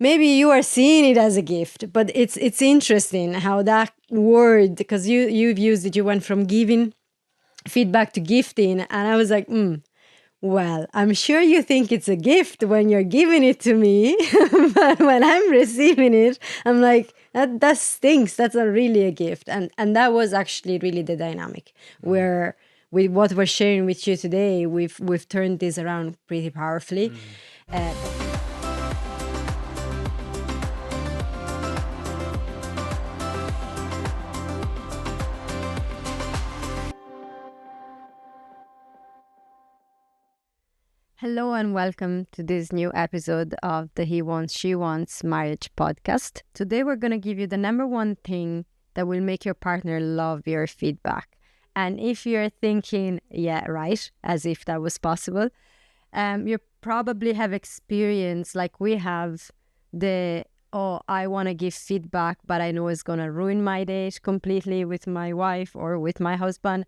maybe you are seeing it as a gift, but it's interesting how that word, because you've used it, you went from giving feedback to gifting, and I was like, well, I'm sure you think it's a gift when you're giving it to me, but when I'm receiving it, I'm like, that stinks. That's not really a gift. And that was actually really the dynamic where with what we're sharing with you today, we've turned this around pretty powerfully. Hello and welcome to this new episode of the He Wants, She Wants Marriage podcast. Today we're going to give you the number one thing that will make your partner love your feedback. And if you're thinking, yeah, right, as if that was possible, you probably have experienced, like we have, I want to give feedback, but I know it's going to ruin my date completely with my wife or with my husband.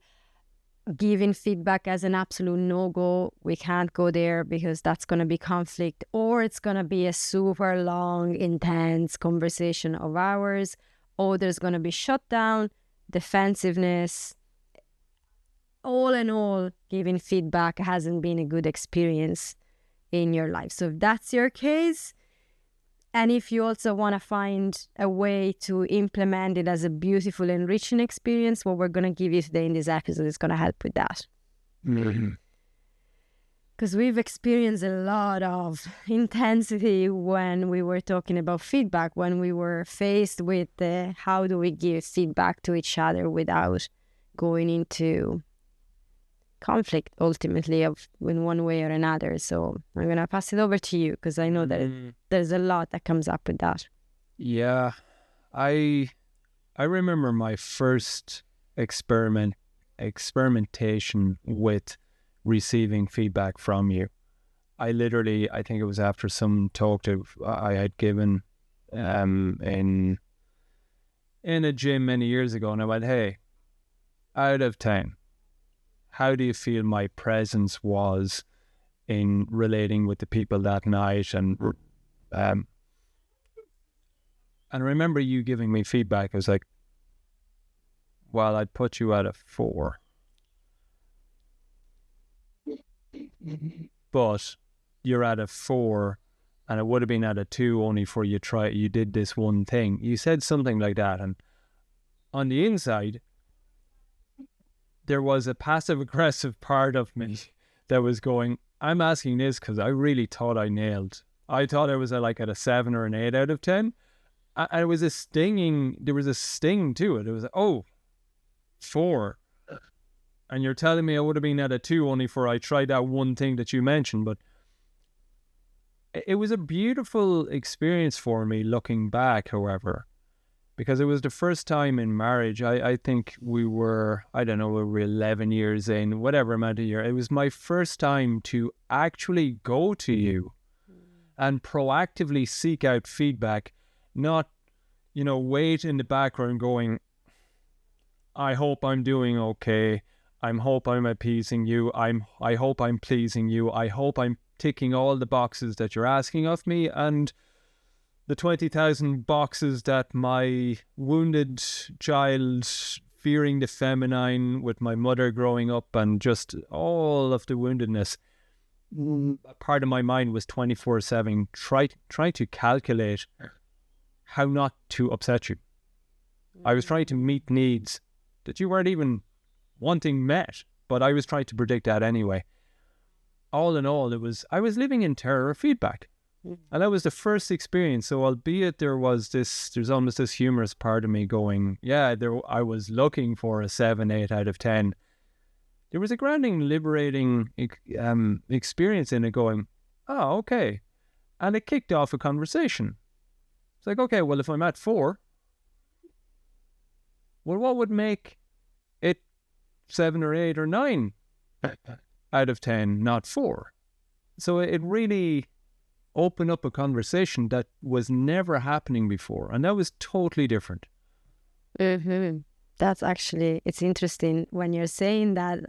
Giving feedback as an absolute no-go. We can't go there because that's going to be conflict, or it's going to be a super long, intense conversation of hours. Or there's going to be shutdown, defensiveness. All in all, giving feedback hasn't been a good experience in your life. So if that's your case, and if you also want to find a way to implement it as a beautiful, enriching experience, what we're going to give you today in this episode is going to help with that. Because we've experienced a lot of intensity when we were talking about feedback, when we were faced with how do we give feedback to each other without going into conflict ultimately of in one way or another. So I'm going to pass it over to you because I know that there's a lot that comes up with that. Yeah, I remember my first experimentation with receiving feedback from you. I think it was after some talk that I had given in a gym many years ago, and I went, hey, out of 10, how do you feel my presence was in relating with the people that night? And I remember you giving me feedback. I was like, well, I'd put you at a 4. But you're at a 4, and it would have been at a 2 only for you did this one thing. You said something like that, and on the inside, there was a passive-aggressive part of me that was going, I'm asking this because I really thought I nailed. I thought I was at a 7 or an 8 out of 10. And it was there was a sting to it. It was, 4. And you're telling me I would have been at a 2 only for I tried that one thing that you mentioned. But it was a beautiful experience for me looking back, however. Because it was the first time in marriage. I think we were 11 years in, whatever amount of year. It was my first time to actually go to you and proactively seek out feedback, not, wait in the background going, I hope I'm doing okay. I hope I'm appeasing you. I hope I'm pleasing you. I hope I'm ticking all the boxes that you're asking of me, and the 20,000 boxes that my wounded child, fearing the feminine with my mother growing up and just all of the woundedness, part of my mind was 24/7 trying to calculate how not to upset you. I was trying to meet needs that you weren't even wanting met, but I was trying to predict that anyway. All in all, I was living in terror of feedback. And that was the first experience. So albeit there's almost this humorous part of me going, I was looking for a 7, 8 out of 10. There was a grounding, liberating experience in it going, oh, okay. And it kicked off a conversation. It's like, okay, well, if I'm at 4, well, what would make it 7 or 8 or 9 out of 10, not 4? So it really open up a conversation that was never happening before, and that was totally different. That's actually, it's interesting when you're saying that.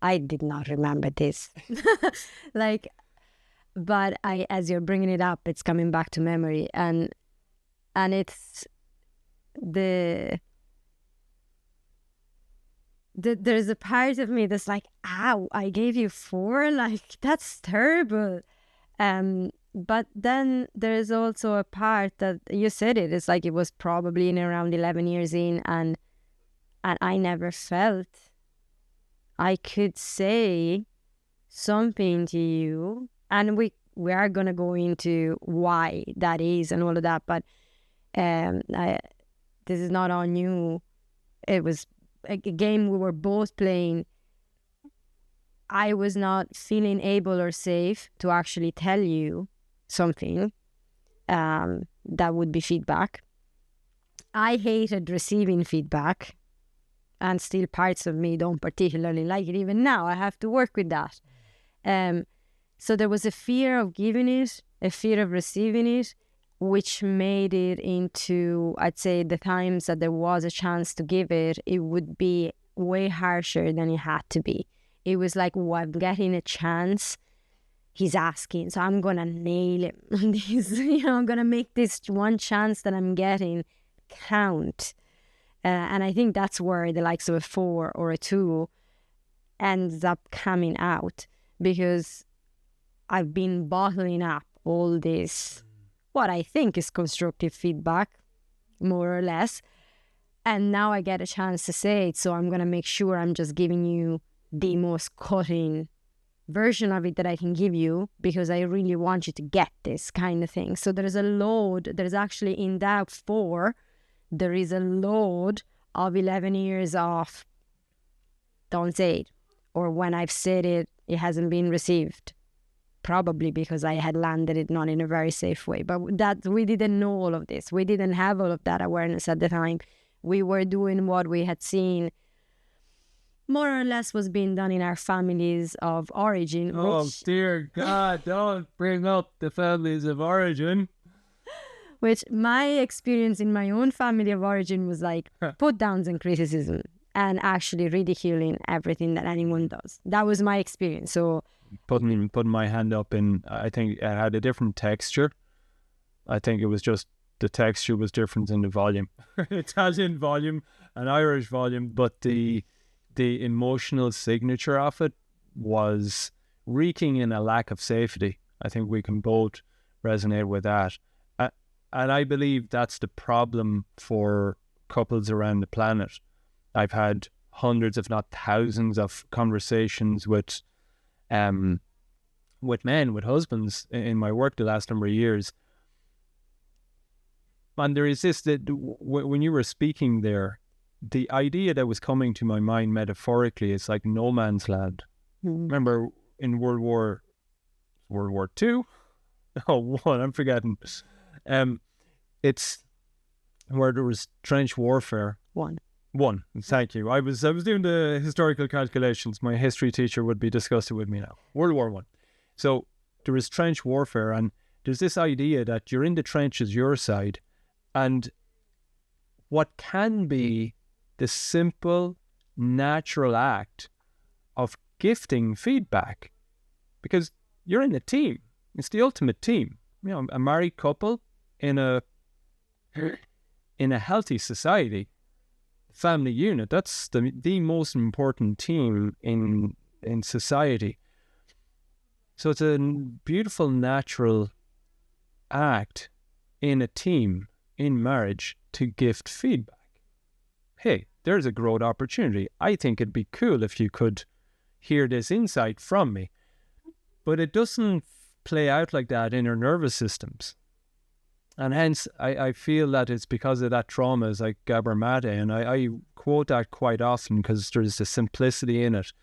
I did not remember this. But as you're bringing it up, it's coming back to memory, and it's there's a part of me that's like, ow, I gave you 4, like that's terrible. But then there's also a part that you said it's like it was probably in around 11 years in, and I never felt I could say something to you, and we are gonna go into why that is and all of that. But this is not on you. It was a game we were both playing. I was not feeling able or safe to actually tell you something that would be feedback. I hated receiving feedback, and still parts of me don't particularly like it. Even now, I have to work with that. So there was a fear of giving it, a fear of receiving it, which made it into, I'd say, the times that there was a chance to give it, it would be way harsher than it had to be. It was like, oh, I'm getting a chance. He's asking, so I'm going to nail him. I'm going to make this one chance that I'm getting count. And I think that's where the likes of a 4 or a 2 ends up coming out, because I've been bottling up all this, what I think is constructive feedback, more or less. And now I get a chance to say it, so I'm going to make sure I'm just giving you the most cutting version of it that I can give you, because I really want you to get this kind of thing. So there's a load. There's actually, in that 4, there is a load of 11 years of don't say it, or when I've said it, it hasn't been received, probably because I had landed it not in a very safe way. But that we didn't know all of this. We didn't have all of that awareness at the time. We were doing what we had seen more or less was being done in our families of origin. Oh, dear God, don't bring up the families of origin. Which my experience in my own family of origin was like put downs and criticism and actually ridiculing everything that anyone does. That was my experience. So putting my hand up in, I think it had a different texture. I think it was just the texture was different in the volume. Italian volume and Irish volume, but the emotional signature of it was reeking in a lack of safety. I think we can both resonate with that. And I believe that's the problem for couples around the planet. I've had hundreds, if not thousands, of conversations with men, with husbands in my work the last number of years. And there is this, that when you were speaking there, the idea that was coming to my mind metaphorically is like no man's land. Remember in World War II? Oh, one, I'm forgetting. It's where there was trench warfare. One. Thank you. I was doing the historical calculations. My history teacher would be discussing with me now. World War I. So there was trench warfare, and there's this idea that you're in the trenches, your side, and what can be the simple, natural act of gifting feedback, because you're in a team. It's the ultimate team. You know, a married couple in a healthy society, family unit, that's the most important team in society. So it's a beautiful, natural act in a team, in marriage, to gift feedback. Hey, there's a growth opportunity. I think it'd be cool if you could hear this insight from me. But it doesn't play out like that in our nervous systems. And hence, I feel that it's because of that trauma, as like Gabor Mate, and I quote that quite often because there's a simplicity in it.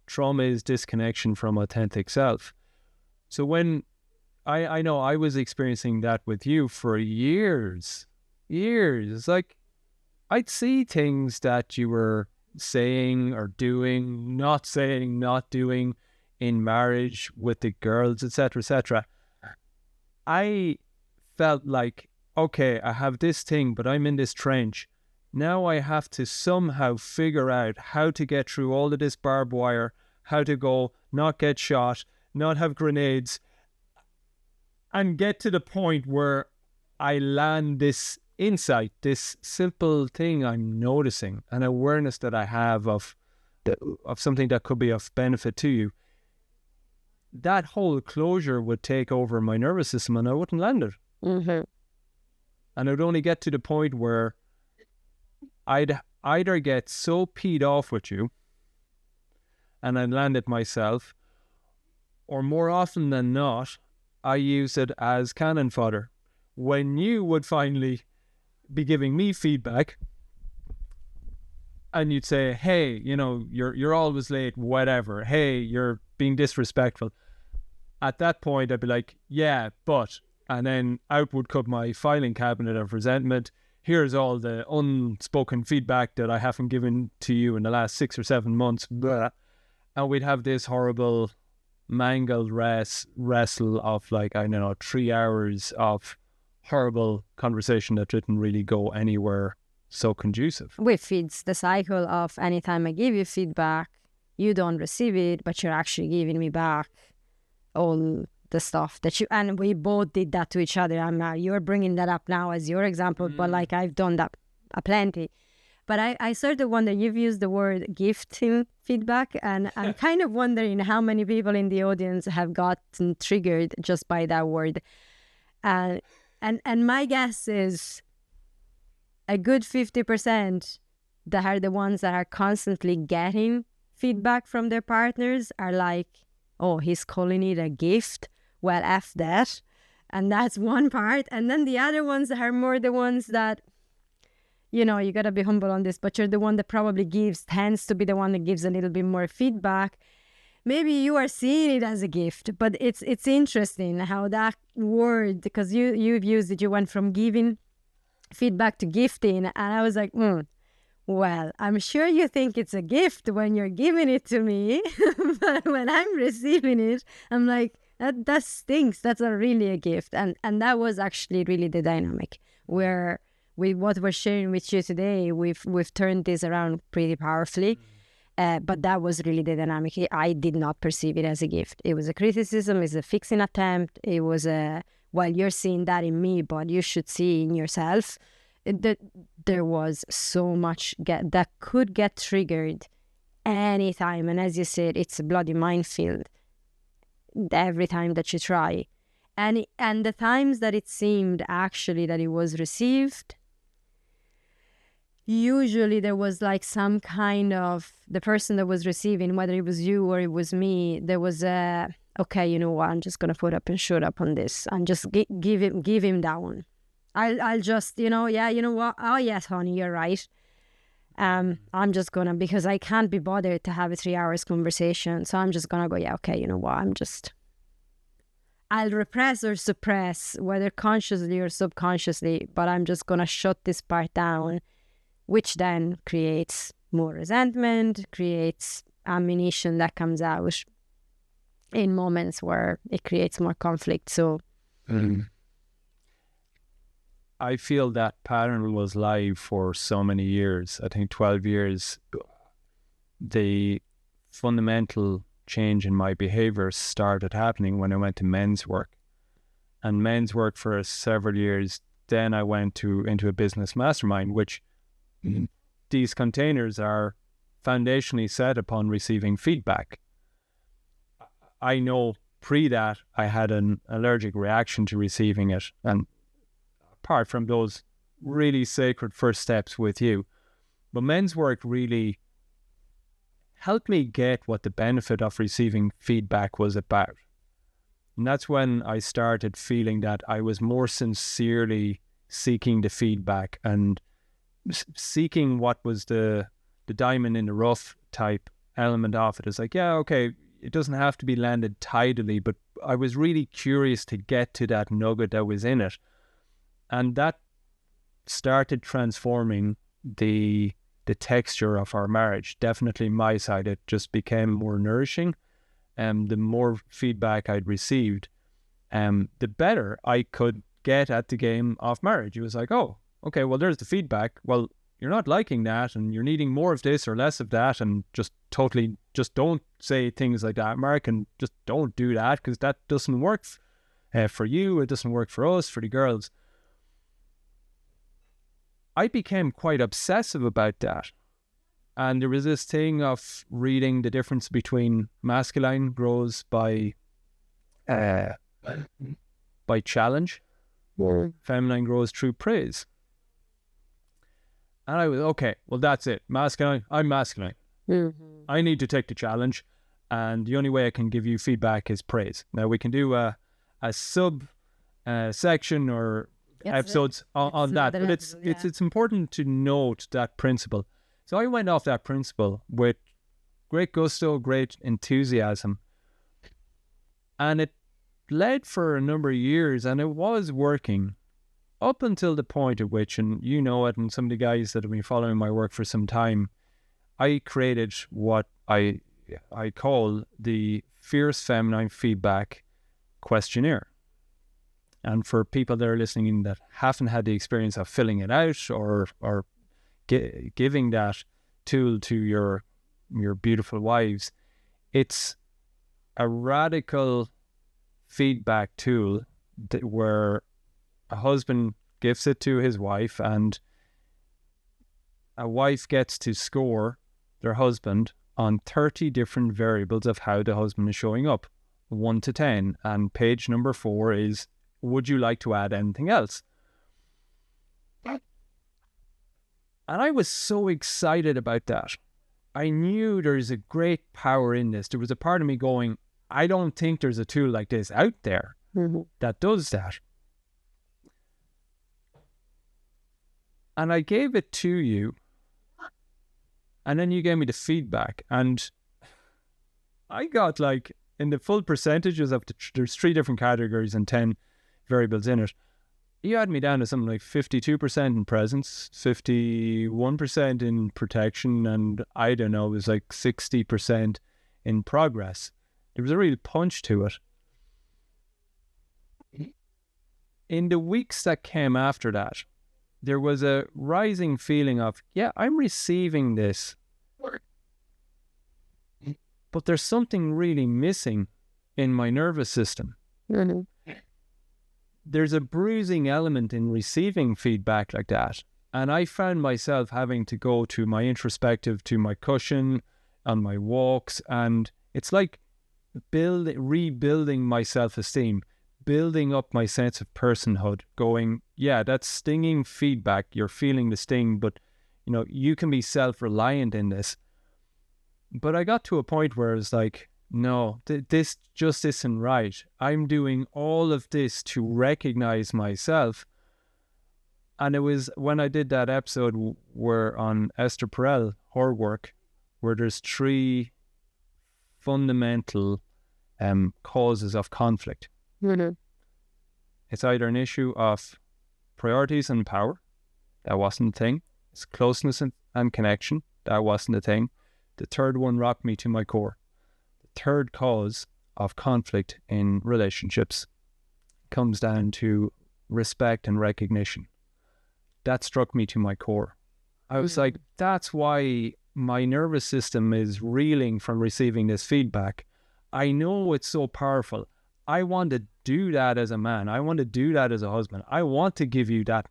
Trauma is disconnection from authentic self. So when I know I was experiencing that with you for years, it's like I'd see things that you were saying or doing, not saying, not doing in marriage with the girls, etc., etc. I felt like, okay, I have this thing, but I'm in this trench. Now I have to somehow figure out how to get through all of this barbed wire, how to go, not get shot, not have grenades. and get to the point where I land this insight, this simple thing I'm noticing, an awareness that I have of something that could be of benefit to you. That whole closure would take over my nervous system and I wouldn't land it. Mm-hmm. And it would only get to the point where I'd either get so peed off with you and I'd land it myself, or more often than not, I use it as cannon fodder. When you would finally be giving me feedback and you'd say, hey, you know, you're always late, whatever. Hey, you're being disrespectful. At that point, I'd be like, yeah, but, and then out would come my filing cabinet of resentment. Here's all the unspoken feedback that I haven't given to you in the last 6 or 7 months. Blah. And we'd have this horrible mangled wrestle of like, I don't know, 3 hours of horrible conversation that didn't really go anywhere so conducive. Which feeds the cycle of anytime I give you feedback, you don't receive it, but you're actually giving me back all the stuff that you, and we both did that to each other. You're bringing that up now as your example, but like I've done that plenty. But I sort of wonder, you've used the word gifting feedback, and I'm kind of wondering how many people in the audience have gotten triggered just by that word. And my guess is a good 50% that are the ones that are constantly getting feedback from their partners are like, oh, he's calling it a gift. Well, F that. And that's one part. And then the other ones are more the ones that, you know, you got to be humble on this, but you're the one that probably tends to be the one that gives a little bit more feedback. Maybe you are seeing it as a gift, but it's interesting how that word, because you've used it, you went from giving feedback to gifting. And I was like, well, I'm sure you think it's a gift when you're giving it to me, but when I'm receiving it, I'm like, that stinks. That's not really a gift. And that was actually really the dynamic where with what we're sharing with you today, we've turned this around pretty powerfully. But that was really the dynamic. I did not perceive it as a gift. It was a criticism, it's a fixing attempt. It was well, you're seeing that in me, but you should see in yourself. There was so much that could get triggered anytime. And as you said, it's a bloody minefield every time that you try. And the times that it seemed actually that it was received, usually there was like some kind of, the person that was receiving, whether it was you or it was me, there was a, okay, you know what, I'm just going to put up and shut up on this and just give him that one. I'll just, you know, yeah, you know what? Oh, yes, honey, you're right. I'm just going to, because I can't be bothered to have a 3 hours conversation. So I'm just going to go, yeah, okay, you know what? I'll repress or suppress, whether consciously or subconsciously, but I'm just going to shut this part down, which then creates more resentment, creates ammunition that comes out in moments where it creates more conflict. So I feel that pattern was live for so many years. I think 12 years. The fundamental change in my behavior started happening when I went to men's work. And men's work for several years. Then I went into a business mastermind, which these containers are foundationally set upon receiving feedback. I know pre that I had an allergic reaction to receiving it. And apart from those really sacred first steps with you, but men's work really helped me get what the benefit of receiving feedback was about. And that's when I started feeling that I was more sincerely seeking the feedback and seeking what was the diamond in the rough type element of it. It's like, yeah, okay, it doesn't have to be landed tidily, but I was really curious to get to that nugget that was in it. And that started transforming the texture of our marriage. Definitely my side, it just became more nourishing. The more feedback I'd received, the better I could get at the game of marriage. It was like, oh, okay, well, there's the feedback. Well, you're not liking that and you're needing more of this or less of that, and just don't say things like that, Mark, and just don't do that because that doesn't work for you, it doesn't work for us, for the girls. I became quite obsessive about that. And there was this thing of reading the difference between masculine grows by challenge, feminine grows through praise. And I was, okay, well, that's it. Masculine, I'm masculine. I need to take the challenge. And the only way I can give you feedback is praise. Now, we can do a sub section or episodes on that. But it's important to note that principle. So I went off that principle with great gusto, great enthusiasm. And it led for a number of years, and it was working up until the point at which, and you know it, and some of the guys that have been following my work for some time, I created what I call the Fierce Feminine Feedback Questionnaire. And for people that are listening in that haven't had the experience of filling it out or giving that tool to your beautiful wives, it's a radical feedback tool where a husband gives it to his wife, and a wife gets to score their husband on 30 different variables of how the husband is showing up, 1 to 10. And page number 4 is, would you like to add anything else? And I was so excited about that. I knew there's a great power in this. There was a part of me going, I don't think there's a tool like this out there that does that. And I gave it to you, and then you gave me the feedback, and I got like, in the full percentages of there's 3 different categories and 10 variables in it. You had me down to something like 52% in presence, 51% in protection, and I don't know, it was like 60% in progress. There was a real punch to it. In the weeks that came after that, there was a rising feeling of, yeah, I'm receiving this, but there's something really missing in my nervous system. There's a bruising element in receiving feedback like that. And I found myself having to go to my introspective, to my cushion, on my walks, and it's like rebuilding my self-esteem, building up my sense of personhood, going, yeah, that's stinging feedback. You're feeling the sting, but you know, you can be self-reliant in this. But I got to a point where it's like, no, this just isn't right. I'm doing all of this to recognize myself. And it was when I did that episode where on Esther Perel, her work, where there's 3 fundamental causes of conflict. It's either an issue of priorities and power. That wasn't a thing. It's closeness and connection. That wasn't a thing. The third one rocked me to my core. The third cause of conflict in relationships comes down to respect and recognition. That struck me to my core. I was like, that's why my nervous system is reeling from receiving this feedback. I know it's so powerful. I want to do that as a man. I want to do that as a husband. I want to give you that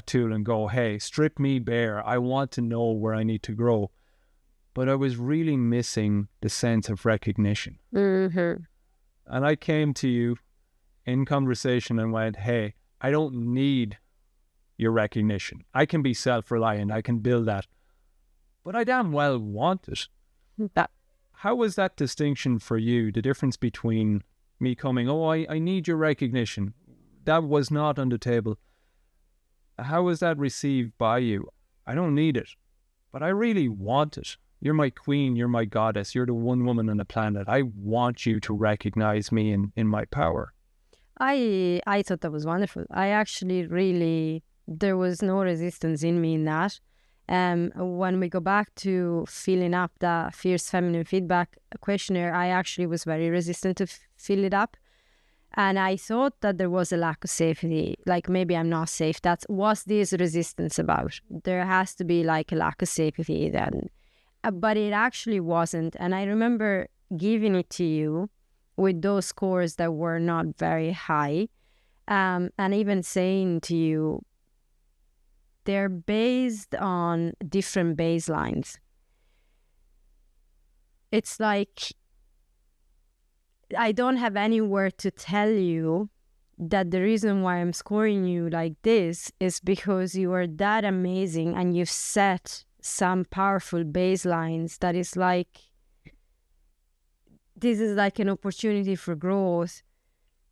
tool and go, hey, strip me bare. I want to know where I need to grow. But I was really missing the sense of recognition. And I came to you in conversation and went, hey, I don't need your recognition. I can be self-reliant. I can build that. But I damn well want it. How was that distinction for you? The difference between me coming, oh, I need your recognition. That was not on the table. How was that received by you? I don't need it, but I really want it. You're my queen. You're my goddess. You're the one woman on the planet. I want you to recognize me in my power. I thought that was wonderful. I actually really, there was no resistance in me in that. When we go back to filling up the Fierce Feminine Feedback Questionnaire, I actually was very resistant to fill it up. And I thought that there was a lack of safety, like maybe I'm not safe. What's this resistance about? There has to be like a lack of safety then. But it actually wasn't. And I remember giving it to you with those scores that were not very high, and even saying to you, they're based on different baselines. It's like, I don't have anywhere to tell you that the reason why I'm scoring you like this is because you are that amazing and you've set some powerful baselines that is like, this is like an opportunity for growth,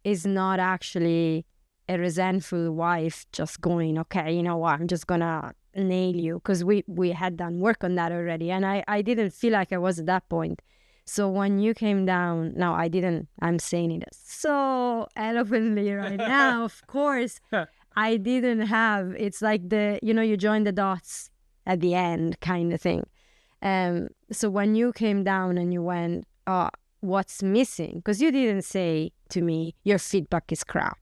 is not actually a resentful wife just going, okay, you know what, I'm just gonna nail you, because we had done work on that already, and I didn't feel like I was at that point. So when you came down, now I'm saying it so eloquently right now, of course, I didn't have, it's like you join the dots at the end kind of thing. So when you came down and you went, what's missing? Because you didn't say to me, your feedback is crap.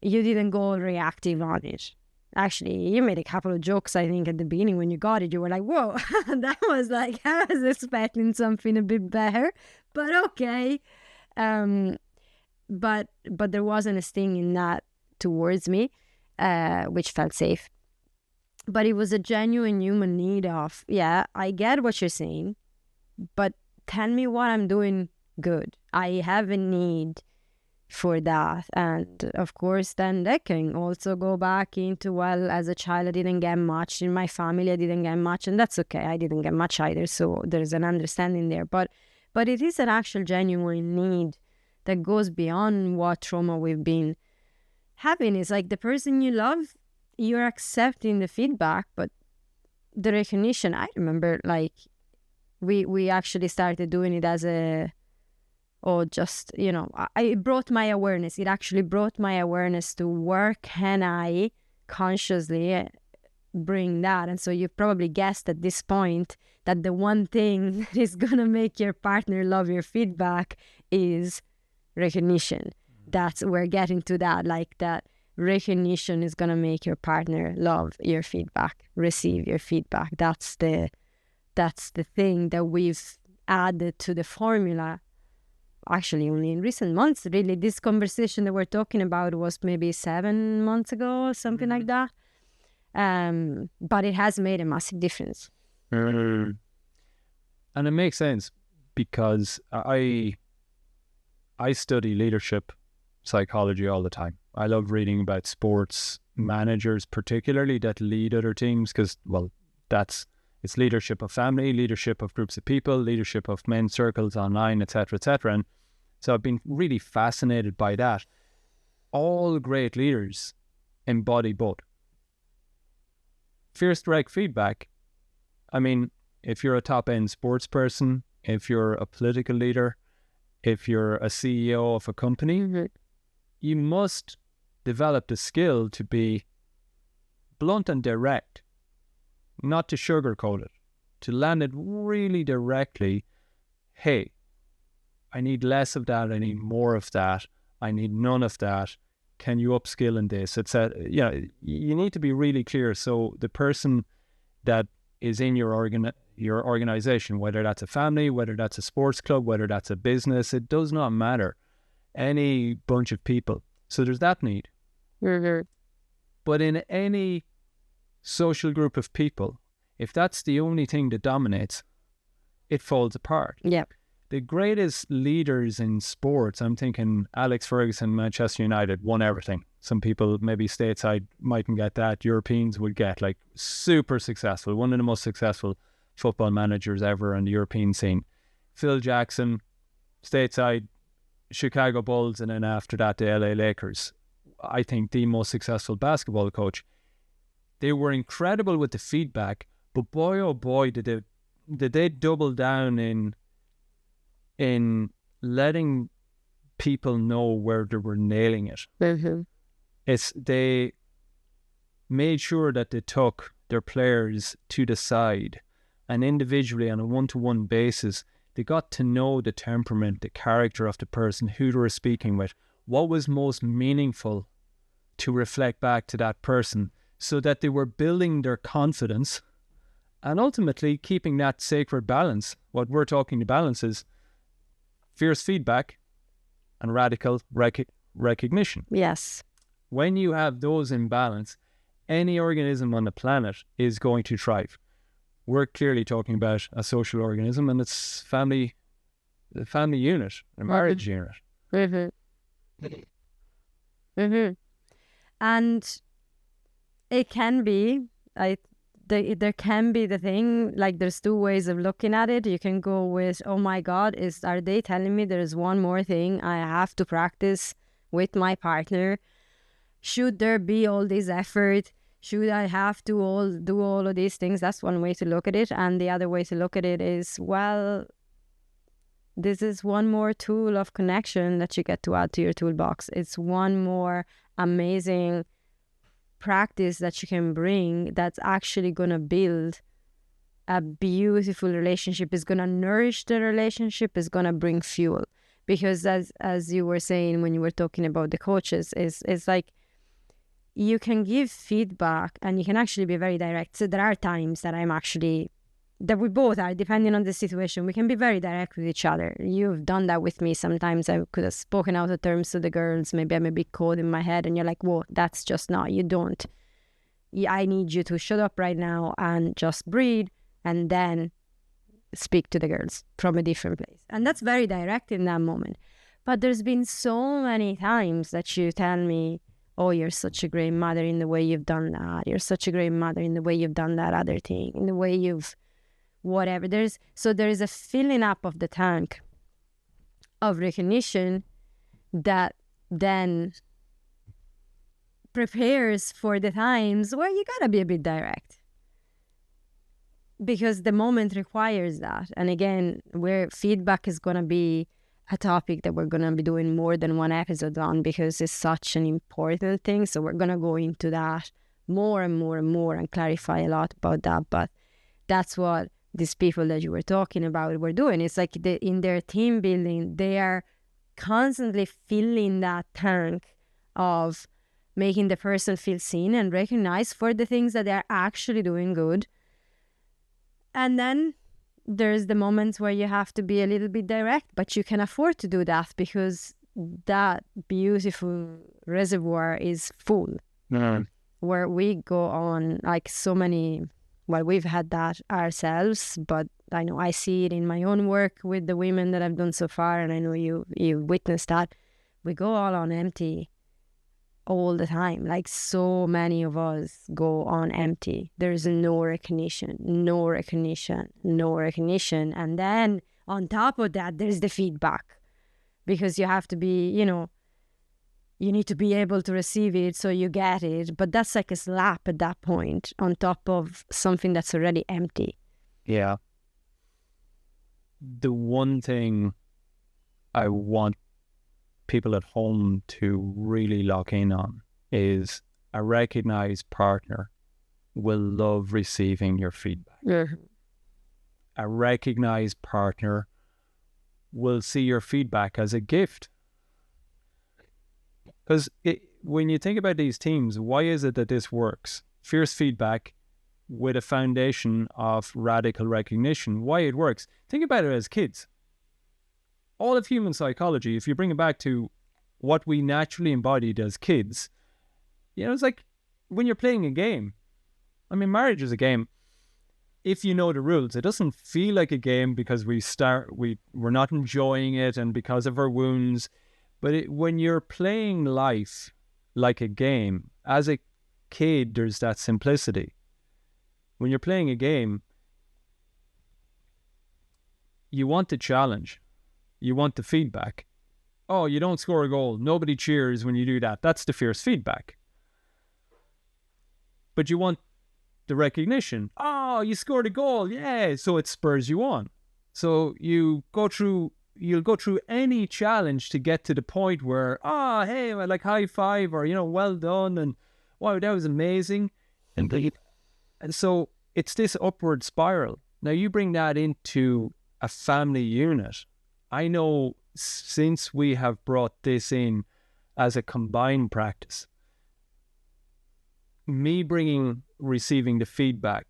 You didn't go reactive on it. Actually, you made a couple of jokes, I think, at the beginning when you got it. You were like, whoa, that was like, I was expecting something a bit better, but okay. But there wasn't a sting in that towards me, which felt safe. But it was a genuine human need of, yeah, I get what you're saying, but tell me what I'm doing good. I have a need for that. And of course, then that can also go back into, well, as a child, I didn't get much. In my family, I didn't get much. And that's okay. I didn't get much either. So there's an understanding there. But it is an actual genuine need that goes beyond what trauma we've been having. It's like the person you love, you're accepting the feedback, but the recognition, I remember, like, we actually started doing it as a, it brought my awareness. It actually brought my awareness to where can I consciously bring that. And so you've probably guessed at this point that the one thing that is going to make your partner love your feedback is recognition. That's, we're getting to that, like that recognition is going to make your partner love your feedback, receive your feedback. That's the thing that we've added to the formula. Actually, only in recent months, really. This conversation that we're talking about was maybe 7 months ago or something like that. But it has made a massive difference. And it makes sense because I study leadership psychology all the time. I love reading about sports managers, particularly that lead other teams, because, well, it's leadership of family, leadership of groups of people, leadership of men's circles online, etc., etc. And so I've been really fascinated by that. All great leaders embody both. Fierce direct feedback. I mean, if you're a top-end sports person, if you're a political leader, if you're a CEO of a company, you must develop the skill to be blunt and direct, not to sugarcoat it, to land it really directly. Hey, I need less of that. I need more of that. I need none of that. Can you upskill in this? You need to be really clear. So the person that is in your organization, whether that's a family, whether that's a sports club, whether that's a business, it does not matter. Any bunch of people. So there's that need. But in any social group of people, if that's the only thing that dominates, it falls apart. Yeah. The greatest leaders in sports, I'm thinking Alex Ferguson, Manchester United, won everything. Some people maybe stateside mightn't get that. Europeans would get, like, super successful. One of the most successful football managers ever on the European scene. Phil Jackson, stateside, Chicago Bulls, and then after that the LA Lakers. I think the most successful basketball coach. They were incredible with the feedback, but boy oh boy did they double down in letting people know where they were nailing it. They made sure that they took their players to the side and individually on a one-to-one basis, they got to know the temperament, the character of the person, who they were speaking with, what was most meaningful to reflect back to that person, so that they were building their confidence and ultimately keeping that sacred balance. What we're talking to balance is fierce feedback, and radical recognition. Yes. When you have those in balance, any organism on the planet is going to thrive. We're clearly talking about a social organism, and it's the family unit, a marriage unit. And it can be, there can be the thing, like there's two ways of looking at it. You can go with, oh my God, are they telling me there's one more thing I have to practice with my partner? Should there be all this effort? Should I have to do all of these things? That's one way to look at it. And the other way to look at it is, well, this is one more tool of connection that you get to add to your toolbox. It's one more amazing practice that you can bring that's actually going to build a beautiful relationship, is going to nourish the relationship, is going to bring fuel. Because as you were saying when you were talking about the coaches, it's like you can give feedback and you can actually be very direct. So there are times that that we both are, depending on the situation, we can be very direct with each other. You've done that with me. Sometimes I could have spoken out of terms to the girls. Maybe I'm a big code in my head and you're like, whoa, that's just not, you don't. I need you to shut up right now and just breathe and then speak to the girls from a different place. And that's very direct in that moment. But there's been so many times that you tell me, oh, you're such a great mother in the way you've done that. You're such a great mother in the way you've done that other thing, in the way you've whatever. There is a filling up of the tank of recognition that then prepares for the times where you gotta be a bit direct. Because the moment requires that. And again, where feedback is gonna be a topic that we're gonna be doing more than one episode on, because it's such an important thing. So we're gonna go into that more and more and more and clarify a lot about that. But that's what these people that you were talking about were doing. It's like in their team building, they are constantly filling that tank of making the person feel seen and recognized for the things that they're actually doing good. And then there's the moments where you have to be a little bit direct, but you can afford to do that because that beautiful reservoir is full. Where we go on like so many, well, we've had that ourselves, but I know I see it in my own work with the women that I've done so far, and I know you witnessed that. We go all on empty all the time. Like so many of us go on empty. There's no recognition. And then on top of that, there's the feedback, because you have to be, you need to be able to receive it so you get it. But that's like a slap at that point on top of something that's already empty. Yeah. The one thing I want people at home to really lock in on is a recognized partner will love receiving your feedback. Mm-hmm. A recognized partner will see your feedback as a gift. Because when you think about these teams, why is it that this works? Fierce feedback with a foundation of radical recognition. Why it works? Think about it as kids. All of human psychology, if you bring it back to what we naturally embodied as kids, it's like when you're playing a game. I mean, marriage is a game. If you know the rules, it doesn't feel like a game because we're not enjoying it and because of our wounds. But when you're playing life like a game, as a kid, there's that simplicity. When you're playing a game, you want the challenge. You want the feedback. Oh, you don't score a goal. Nobody cheers when you do that. That's the fierce feedback. But you want the recognition. Oh, you scored a goal. Yeah. So it spurs you on. So you'll go through any challenge to get to the point where, hey, like high five or, well done. And wow, that was amazing. And so it's this upward spiral. Now you bring that into a family unit. I know since we have brought this in as a combined practice, me receiving the feedback,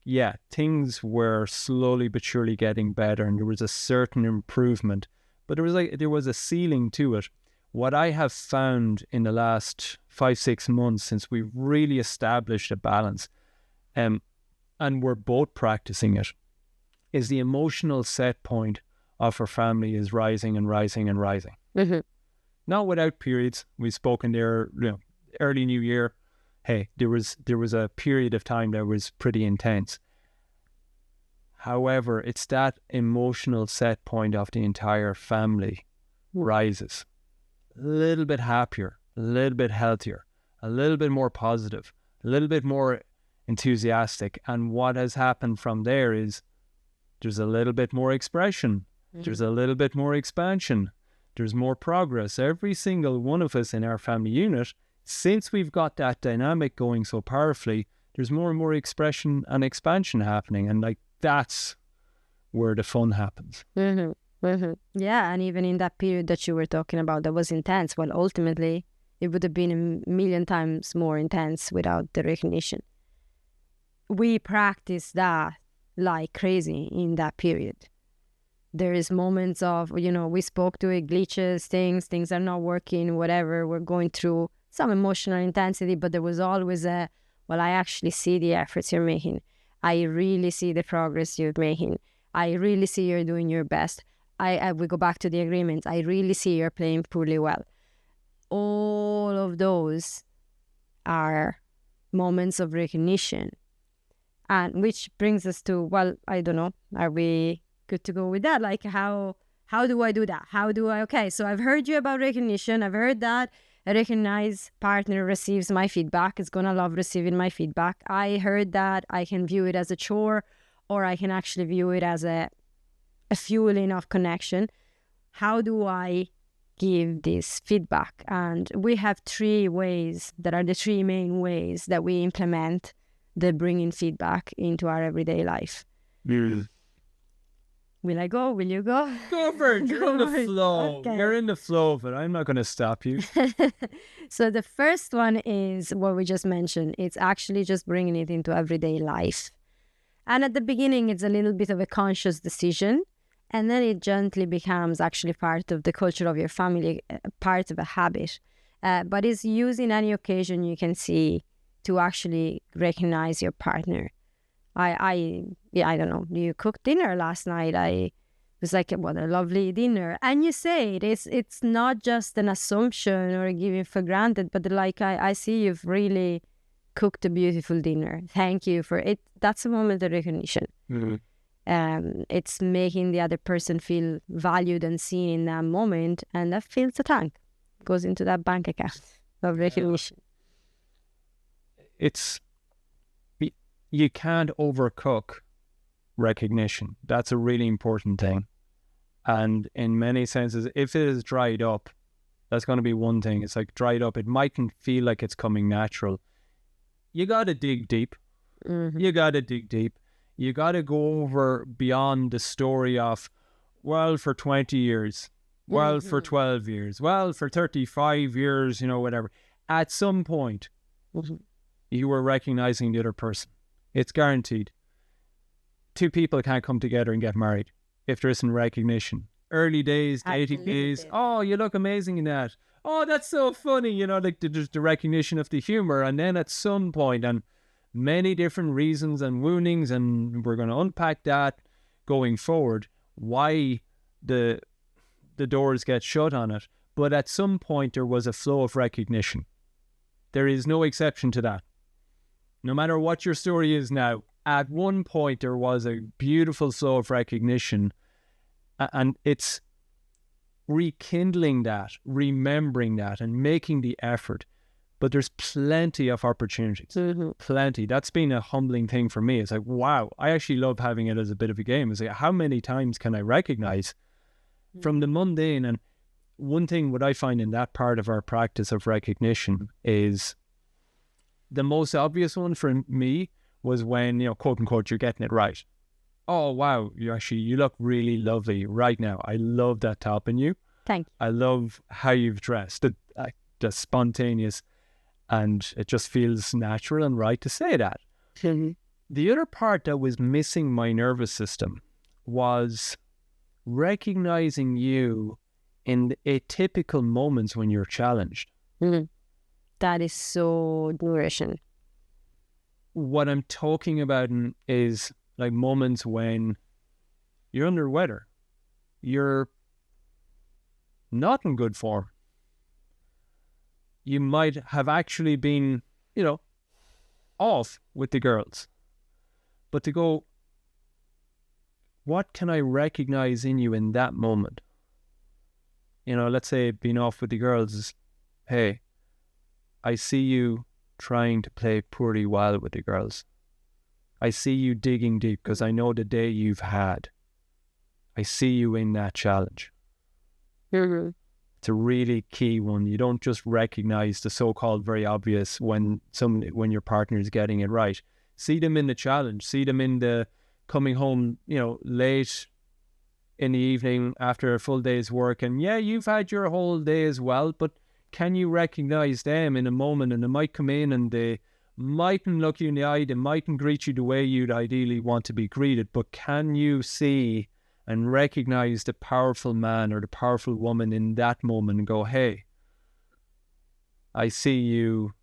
things were slowly but surely getting better and there was a certain improvement, but there was a ceiling to it. what I have found in the last 5-6 months since we've really established a balance, and we're both practicing it, is the emotional set point of our family is rising and rising and rising. Mm-hmm. Not without periods. We've spoken there, early New Year. Hey, there was a period of time that was pretty intense. However, it's that emotional set point of the entire family rises. A little bit happier, a little bit healthier, a little bit more positive, a little bit more enthusiastic. And what has happened from there is there's a little bit more expression. There's a little bit more expansion. There's more progress. Every single one of us in our family unit, since we've got that dynamic going so powerfully, there's more and more expression and expansion happening. And like, that's where the fun happens. Mm-hmm. Mm-hmm. Yeah, and even in that period that you were talking about that was intense, well, ultimately, it would have been a million times more intense without the recognition. We practice that like crazy in that period. There is moments of, we spoke to it, glitches, things are not working, whatever. We're going through some emotional intensity, but there was always I actually see the efforts you're making. I really see the progress you're making. I really see you're doing your best. We go back to the agreements. I really see you're playing poorly well. All of those are moments of recognition. And which brings us to, well, I don't know, are we good to go with that? Like, how do I do that? Okay, so I've heard you about recognition. I've heard that a recognized partner receives my feedback, is going to love receiving my feedback. I heard that I can view it as a chore, or I can actually view it as a fueling of connection. How do I give this feedback? And we have 3 ways that are the 3 main ways that we implement the bringing feedback into our everyday life. Mm. Will I go? Will you go? Go for it. You're in the flow. Okay. You're in the flow of it. I'm not going to stop you. So the first one is what we just mentioned. It's actually just bringing it into everyday life. And at the beginning, it's a little bit of a conscious decision. And then it gently becomes actually part of the culture of your family, part of a habit. But it's used in any occasion you can see to actually recognize your partner. I don't know. You cooked dinner last night. I was like, what a lovely dinner. And you say it. It's not just an assumption or giving for granted, but like, I see you've really cooked a beautiful dinner. Thank you for it. That's a moment of recognition. Mm-hmm. It's making the other person feel valued and seen in that moment, and that fills the tank, goes into that bank account of recognition. You can't overcook recognition. That's a really important thing. And in many senses, if it is dried up, that's going to be one thing. It's like dried up. It mightn't feel like it's coming natural. You got to dig deep. Mm-hmm. You got to dig deep. You got to go over beyond the story of, well, for 20 years, well, Mm-hmm. for 12 years, well, for 35 years, whatever. At some point, Mm-hmm. you were recognizing the other person. It's guaranteed. 2 people can't come together and get married if there isn't recognition. Early days, dating days, oh, you look amazing in that. Oh, that's so funny, like there's the recognition of the humor. And then at some point, and many different reasons and woundings, and we're going to unpack that going forward, why the doors get shut on it. But at some point, there was a flow of recognition. There is no exception to that. No matter what your story is now, at one point there was a beautiful flow of recognition, and it's rekindling that, remembering that, and making the effort. But there's plenty of opportunities. Mm-hmm. Plenty. That's been a humbling thing for me. It's like, wow, I actually love having it as a bit of a game. It's like, how many times can I recognize from the mundane? And one thing what I find in that part of our practice of recognition is the most obvious one for me was when, quote unquote, you're getting it right. Oh, wow, you look really lovely right now. I love that top in you. Thank you. I love how you've dressed. Just spontaneous, and it just feels natural and right to say that. Mm-hmm. The other part that was missing my nervous system was recognizing you in the atypical moments when you're challenged. That is so nourishing. What I'm talking about is like moments when you're under weather, you're not in good form. You might have actually been, off with the girls. But to go, what can I recognize in you in that moment? Let's say being off with the girls is, hey, I see you trying to play pretty well with the girls. I see you digging deep because I know the day you've had. I see you in that challenge. It's a really key one. You don't just recognize the so-called very obvious when your partner is getting it right. See them in the challenge. See them in the coming home, late in the evening after a full day's work. And yeah, you've had your whole day as well, but can you recognize them in a moment? And they might come in and they mightn't look you in the eye. They mightn't greet you the way you'd ideally want to be greeted. But can you see and recognize the powerful man or the powerful woman in that moment and go, hey, I see you,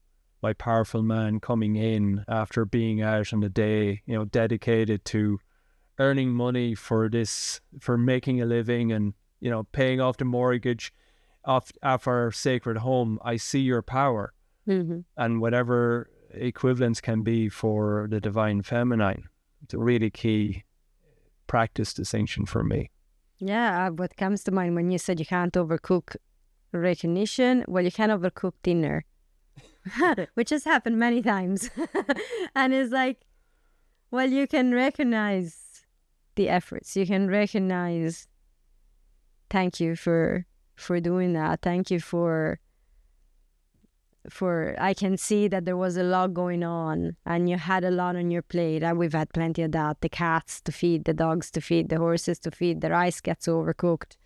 my powerful man, coming in after being out on the day, dedicated to earning money for making a living and, paying off the mortgage off our sacred home. I see your power. And whatever equivalence can be for the divine feminine. It's a really key practice distinction for me. Yeah, what comes to mind when you said you can't overcook recognition, well, you can overcook dinner, which has happened many times. And it's like, well, you can recognize the efforts. You can recognize, thank you for doing that. Thank you for I can see that there was a lot going on and you had a lot on your plate, and we've had plenty of that. The cats to feed, the dogs to feed, the horses to feed, the rice gets overcooked.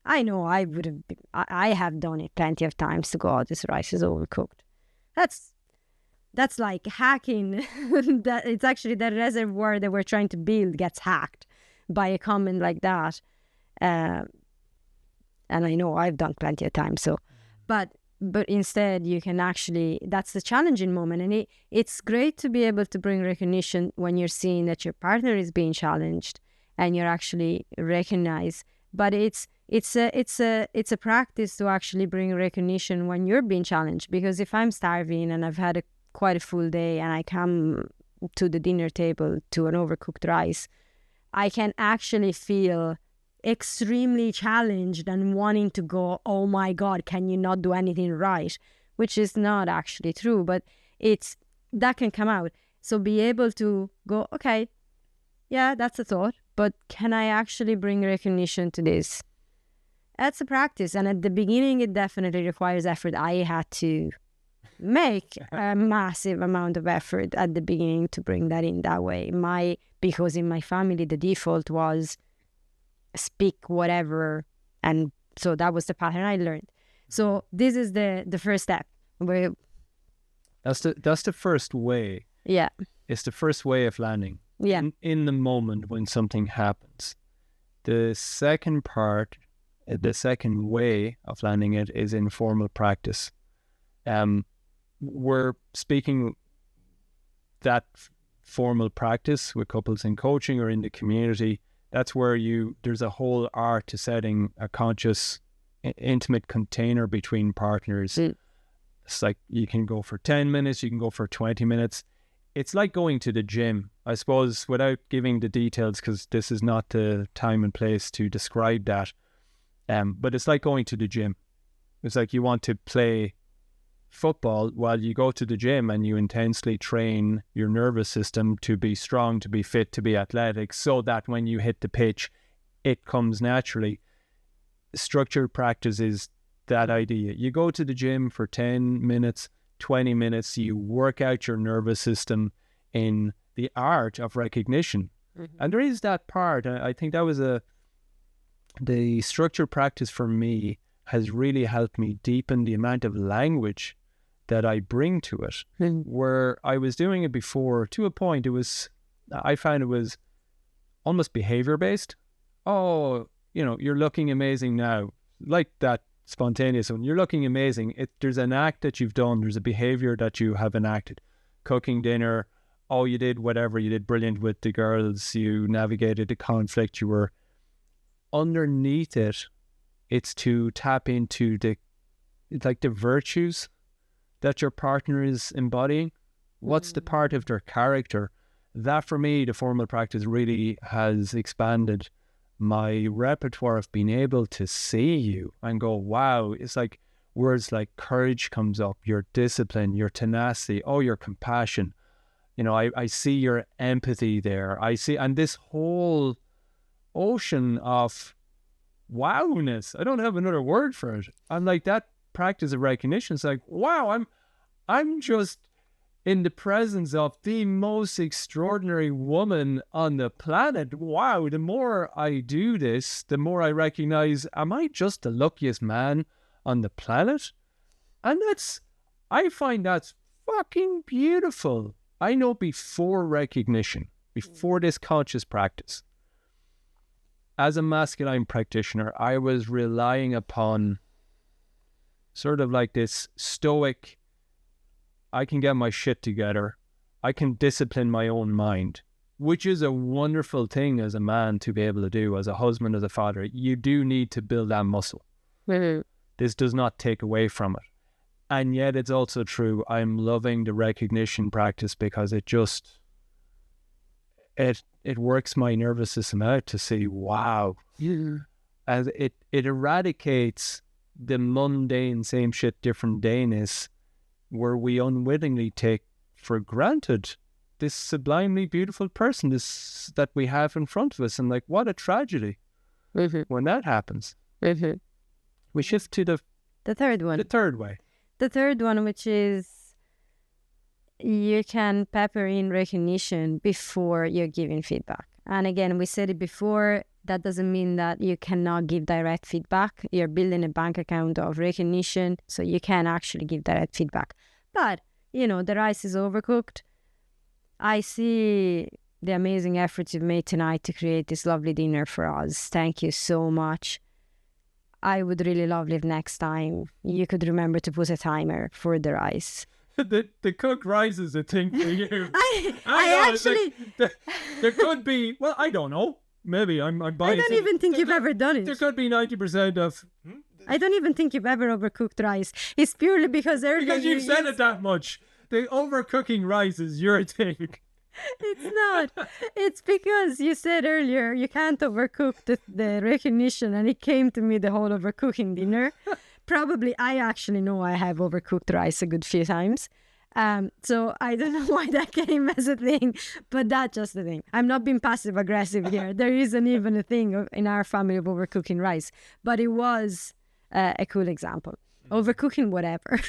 I know I have done it plenty of times to go, oh, this rice is overcooked. That's like hacking. That it's actually the reservoir that we're trying to build gets hacked by a comment like that. And I know I've done plenty of times. So, but instead you can actually, that's the challenging moment. And it's great to be able to bring recognition when you're seeing that your partner is being challenged and you're actually recognized. But it's a practice to actually bring recognition when you're being challenged. Because if I'm starving and I've had quite a full day and I come to the dinner table to an overcooked rice, I can actually feel extremely challenged and wanting to go, oh my God, can you not do anything right? Which is not actually true, but that can come out. So be able to go, okay, yeah, that's a thought, but can I actually bring recognition to this? That's a practice. And at the beginning, it definitely requires effort. I had to make a massive amount of effort at the beginning to bring that in that way. Because in my family, the default was speak whatever, and so that was the pattern I learned. So this is the first step. That's the first way. Yeah, it's the first way of landing. Yeah, in the moment when something happens. The second part, the second way of landing it is informal practice. We're speaking that formal practice with couples in coaching or in the community. That's where there's a whole art to setting a conscious, intimate container between partners. It's like you can go for 10 minutes, you can go for 20 minutes. It's like going to the gym, I suppose, without giving the details, because this is not the time and place to describe that. But it's like going to the gym. It's like you want to play football while you go to the gym and you intensely train your nervous system to be strong, to be fit, to be athletic, so that when you hit the pitch, it comes naturally. Structured practice is that idea. You go to the gym for 10 minutes, 20 minutes, you work out your nervous system in the art of recognition. And there is that part. I think that was the structured practice for me has really helped me deepen the amount of language that I bring to it. Where I was doing it before, to a point, I found it was almost behavior based. Oh, you're looking amazing now. like that spontaneous one. You're looking amazing. There's an act that you've done. There's a behavior that you have enacted. Cooking dinner. Oh, you did whatever. You did brilliant with the girls. You navigated the conflict. You were underneath it. It's to tap into the virtues that your partner is embodying. What's the part of their character? That for me, the formal practice really has expanded my repertoire of being able to see you and go, wow. It's like words like courage comes up, your discipline, your tenacity, your compassion. I see your empathy there. I see, and this whole ocean of wowness. I don't have another word for it. I'm like, that practice of recognition. It's like, wow, I'm just in the presence of the most extraordinary woman on the planet. Wow, the more I do this, the more I recognize, am I just the luckiest man on the planet? And I find that's fucking beautiful. I know before recognition, before this conscious practice, as a masculine practitioner, I was relying upon sort of like this stoic, I can get my shit together. I can discipline my own mind, which is a wonderful thing as a man to be able to do, as a husband, as a father. You do need to build that muscle. Mm-hmm. This does not take away from it. And yet it's also true. I'm loving the recognition practice because it works my nervous system out to see, wow. Yeah. As it eradicates the mundane, same shit, different dayness, where we unwittingly take for granted this sublimely beautiful person that we have in front of us. And like, what a tragedy when that happens. We shift to the third one. The third way. The third one, which is you can pepper in recognition before you're giving feedback. And again, we said it before, that doesn't mean that you cannot give direct feedback. You're building a bank account of recognition, so you can actually give direct feedback. But, the rice is overcooked. I see the amazing efforts you've made tonight to create this lovely dinner for us. Thank you so much. I would really love if next time you could remember to put a timer for the rice. The cooked rice is a thing for you. I actually... there could be... Well, I don't know. Maybe I'm biased. I don't even think you've ever done it. There could be 90% of... I don't even think you've ever overcooked rice. It's purely because earlier... Because you've said it that much. The overcooking rice is your thing. It's not. It's because you said earlier you can't overcook the recognition, and it came to me the whole overcooking dinner. Probably, I actually know I have overcooked rice a good few times. So I don't know why that came as a thing, but that's just the thing. I'm not being passive aggressive here. There isn't even a thing in our family of overcooking rice, but it was a cool example. Overcooking whatever.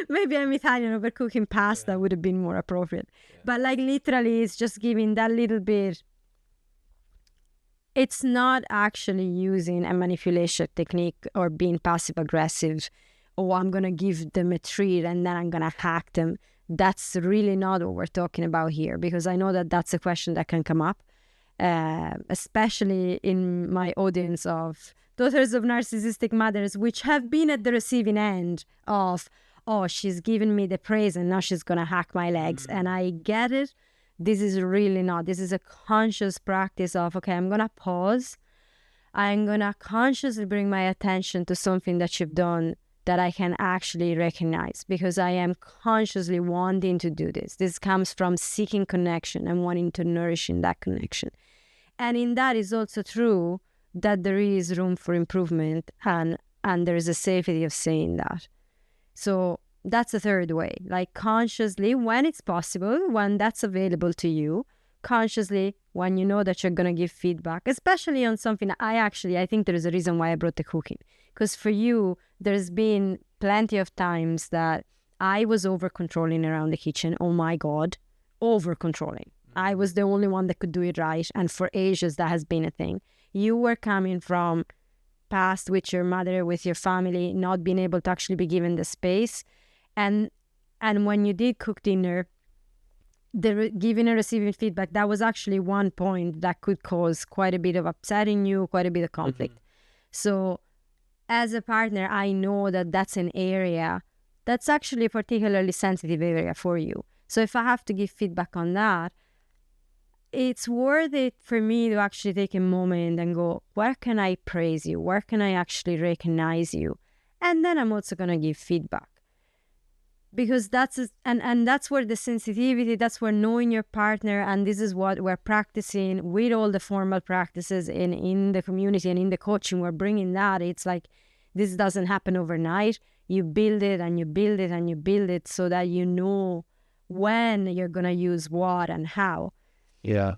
Maybe I'm Italian, overcooking pasta would have been more appropriate. But like literally it's just giving that little bit. It's not actually using a manipulation technique or being passive aggressive. Oh, I'm going to give them a treat and then I'm going to hack them. That's really not what we're talking about here, because I know that that's a question that can come up, especially in my audience of daughters of narcissistic mothers, which have been at the receiving end of, oh, she's given me the praise and now she's going to hack my legs. And I get it. This is really not. This is a conscious practice of, okay, I'm going to pause. I'm going to consciously bring my attention to something that you've done that I can actually recognize, because I am consciously wanting to do this. This comes from seeking connection and wanting to nourish in that connection. And in that is also true that there is room for improvement and there is a safety of saying that. So that's the third way, like consciously when it's possible, when that's available to you, consciously when you know that you're going to give feedback, especially on something. I think there is a reason why I brought the cooking, because for you, there's been plenty of times that I was over controlling around the kitchen. Oh my God, over controlling. I was the only one that could do it right. And for ages, that has been a thing. You were coming from past with your mother, with your family, not being able to actually be given the space. And when you did cook dinner, the giving and receiving feedback, that was actually one point that could cause quite a bit of upsetting you, quite a bit of conflict. So as a partner, I know that that's an area that's actually a particularly sensitive area for you. So if I have to give feedback on that, it's worth it for me to actually take a moment and go, where can I praise you? Where can I actually recognize you? And then I'm also going to give feedback. Because and that's where the sensitivity, that's where knowing your partner, and this is what we're practicing with all the formal practices in the community and in the coaching, we're bringing that. It's like, this doesn't happen overnight. You build it and you build it and you build it so that you know when you're going to use what and how. Yeah.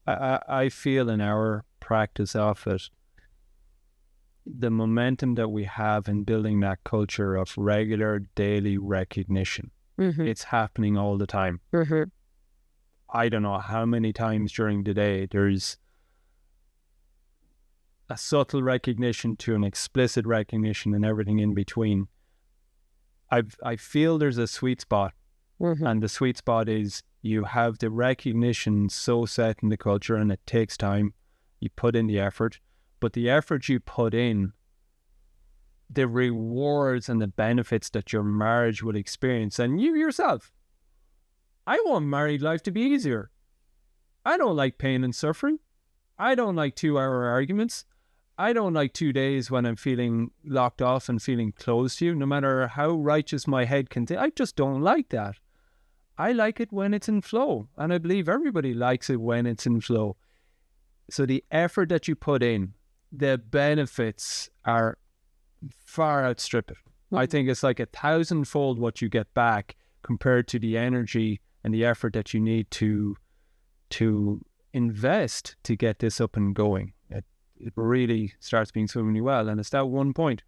I feel in our practice of it, the momentum that we have in building that culture of regular daily recognition, it's happening all the time. I don't know how many times during the day there's a subtle recognition to an explicit recognition and everything in between. I feel there's a sweet spot, and the sweet spot is you have the recognition so set in the culture, and it takes time. You put in the effort, but the effort you put in, the rewards and the benefits that your marriage will experience, and you yourself. I want married life to be easier. I don't like pain and suffering. I don't like 2-hour arguments. I don't like 2 days when I'm feeling locked off and feeling close to you, no matter how righteous my head can say. I just don't like that. I like it when it's in flow, and I believe everybody likes it when it's in flow. So the effort that you put in, the benefits are far outstrip it. I think it's like 1,000-fold what you get back compared to the energy and the effort that you need to invest to get this up and going. It really starts being swimmingly well, and it's that one point.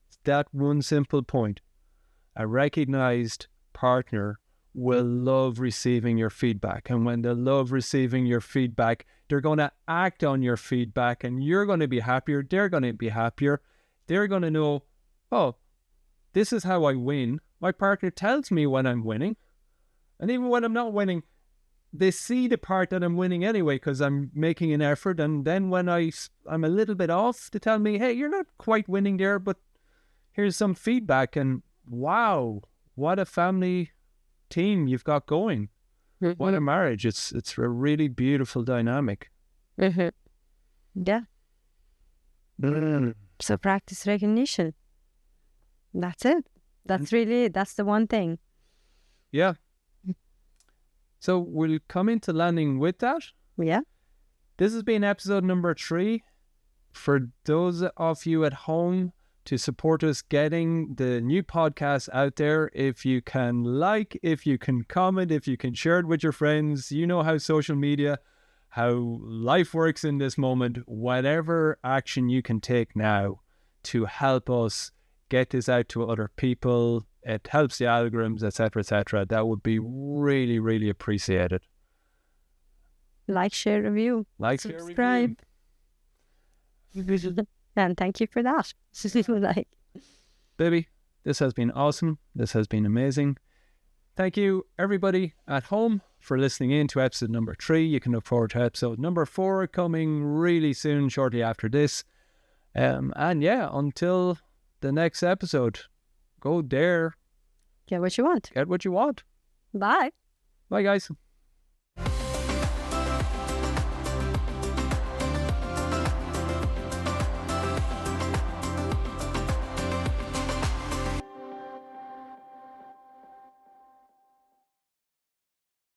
It's that one simple point. A recognized partner will love receiving your feedback, and when they love receiving your feedback, they're going to act on your feedback, and you're going to be happier. They're going to be happier. They're going to know, oh, this is how I win. My partner tells me when I'm winning, and even when I'm not winning, they see the part that I'm winning anyway because I'm making an effort. And then when I'm a little bit off, they tell me, hey, you're not quite winning there, but here's some feedback. And wow, what a family team you've got going. What a marriage. It's a really beautiful dynamic. Yeah. So practice recognition. That's it. That's really it. That's the one thing. Yeah. So we'll come into landing with that. Yeah. This has been episode number 3. For those of you at home, to support us getting the new podcast out there, if you can like, if you can comment, if you can share it with your friends, you know how social media, how life works in this moment, whatever action you can take now to help us get this out to other people, it helps the algorithms, etc., that would be really, really appreciated. Like, share, review. Like, subscribe. Share, review. And thank you for that. Like, baby, this has been awesome. This has been amazing. Thank you, everybody at home, for listening in to episode number 3. You can look forward to episode number 4 coming really soon, shortly after this. And yeah, until the next episode, go there. get what you want. Get what you want. Bye. Bye, guys.